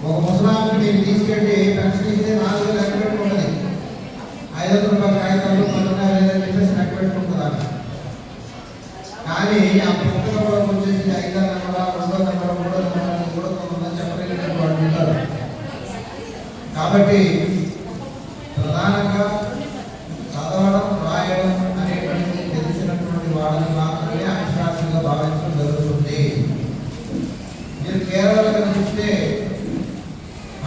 ఒక ముసలాంకి మీరు తీసుకెళ్ళి పెన్షన్ ఇస్తే 4,000 లెక్క పెట్టుకుంటుంది, 500 రూపాయల కాగితాలు 10,000 చెప్పేసి లెక్క పెట్టుకుంటుంది. కానీ ఆ పుస్తకంలో వచ్చేసి 5 నెంబర్ 2 నెంబర్ 3 నెంబర్ కూడా కొంతమంది చెప్పలేనటువంటి వాళ్ళు ఉంటారు. కాబట్టి ప్రధానంగా చదవడం రాయడం అనేటువంటిది తెలిసినటువంటి వాళ్ళని మాత్రమే అక్షరాస్యంగా భావించడం జరుగుతుంది. మీరు కేరళలో చూస్తే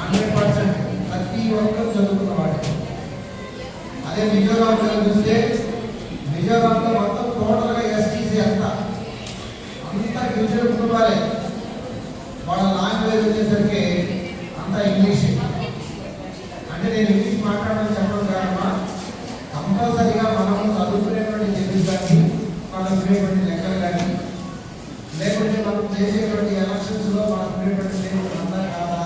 100% ప్రతి ఒక్కరు చదువుకున్న వాటి. అదే మిజోరాంలో చూస్తే మిజోరాంలో మొత్తం టోటల్గా ఎస్టీసీ అంతా గిరిజన కుటుంబాలే. వాళ్ళ లాంగ్వేజ్ వచ్చేసరికి అంతా ఇంగ్లీష్. అంటే నేను ఇంగ్లీష్ మాట్లాడడం చెప్పడం కాదమ్మా, కంపల్సరీగా మనము చదువుకునేటువంటి తెలుగు కానీ మనం ఉండేటువంటి లెక్కలు కానీ లేకుంటే మనం చేసేటువంటి ఎలక్షన్స్లో మనం ఉండేటువంటి దేవుడు అంతా కాదా,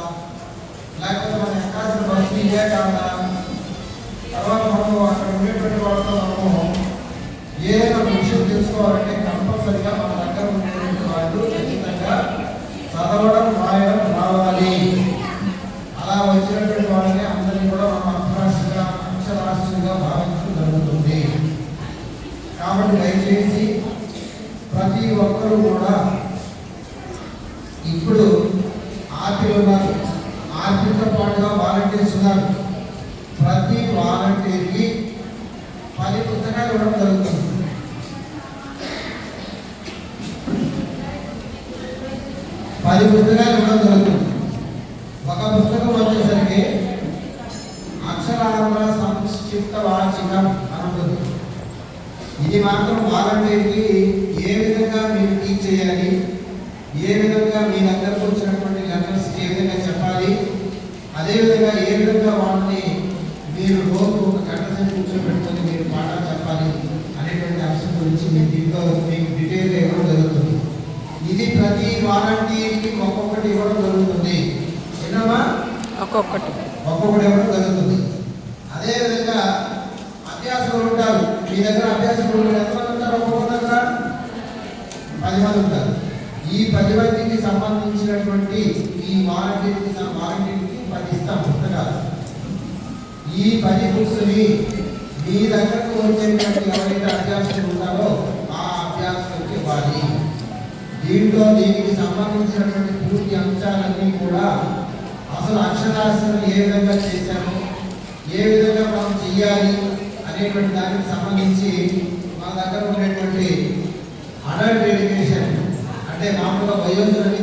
లేకపోతే మనం ఎక్కాల్సిన బస్సు ఇదే కాదా, తర్వాత మనము అక్కడ ఉండేటువంటి వాళ్ళతో మనము ఏదైనా విషయం తెలుసుకోవాలంటే కంపల్సరీగా మన దగ్గర ఉండేటువంటి వాళ్ళు ఖచ్చితంగా చదవడం రాయడం రావాలి. అలా వచ్చినటువంటి వాళ్ళని అందరినీ కూడా మనం అక్షరాస్యంగా భావించడం జరుగుతుంది. కాబట్టి దయచేసి ప్రతి ఒక్కరూ కూడా ఇప్పుడు ఆర్టీలు ఉన్నారు, ఆర్టీతో పాటుగా వాలంటీర్స్ ఉన్నారు. ప్రతి వాలంటీర్కి 10 పుస్తకాలు ఇవ్వడం జరుగుతుంది. 10 పుస్తకాలు ఇవ్వడం జరుగుతుంది. ఒక పుస్తకం వచ్చేసరికి అక్షరాల సంక్షిప్త వార్షికం అనుకుంది. ఇది మాత్రం వాలంటీర్కి ఏ విధంగా మీరు టీచ్ చేయాలి, ఏ విధంగా మీ దగ్గరకు వచ్చినటువంటి లెటర్స్కి ఏ విధంగా చెప్పాలి, అదేవిధంగా ఏ విధంగా వాళ్ళని మీరు రోజు ఒక గంట సేపు కూర్చోబెట్టుకొని మీరు పాఠాలు చెప్పాలి అనేటువంటి అంశం గురించి మీ దీంట్లో మీకు డీటెయిల్గా ఇవ్వడం జరుగుతుంది. ఇది ప్రతి వాలంటీర్కి ఒక్కొక్కటి ఇవ్వడం జరుగుతుంది. విన్నామా? ఒక్కొక్కటి ఇవ్వడం జరుగుతుంది. అదేవిధంగా అభ్యాసకులు ఉంటారు. మీ దగ్గర అభ్యాసకులు ఎంతమంది ఉంటారు? ఒక్కొక్క దగ్గర 10 మంది ఉంటారు. ఈ 10 మందికి సంబంధించినటువంటి ఈ వాలంటీర్కి 10 ఇస్తాం పుస్తకాలు. ఈ 10 బుక్స్ని మీ దగ్గరకు వచ్చేటువంటి ఎవరైతే అభ్యాసకులు ఉంటారో ఆ అభ్యాసకులకి ఇవ్వాలి. దీనికి సంబంధించినటువంటి పూర్తి అంశాలన్నీ కూడా అసలు అక్షరాస్యం ఏ విధంగా చేశాము, ఏ విధంగా మనం చెయ్యాలి అనేటువంటి దానికి సంబంధించి మా దగ్గర ఉండేటువంటి అడల్ట్ ఎడ్యుకేషన్ అంటే మామూలుగా వయోజనులకి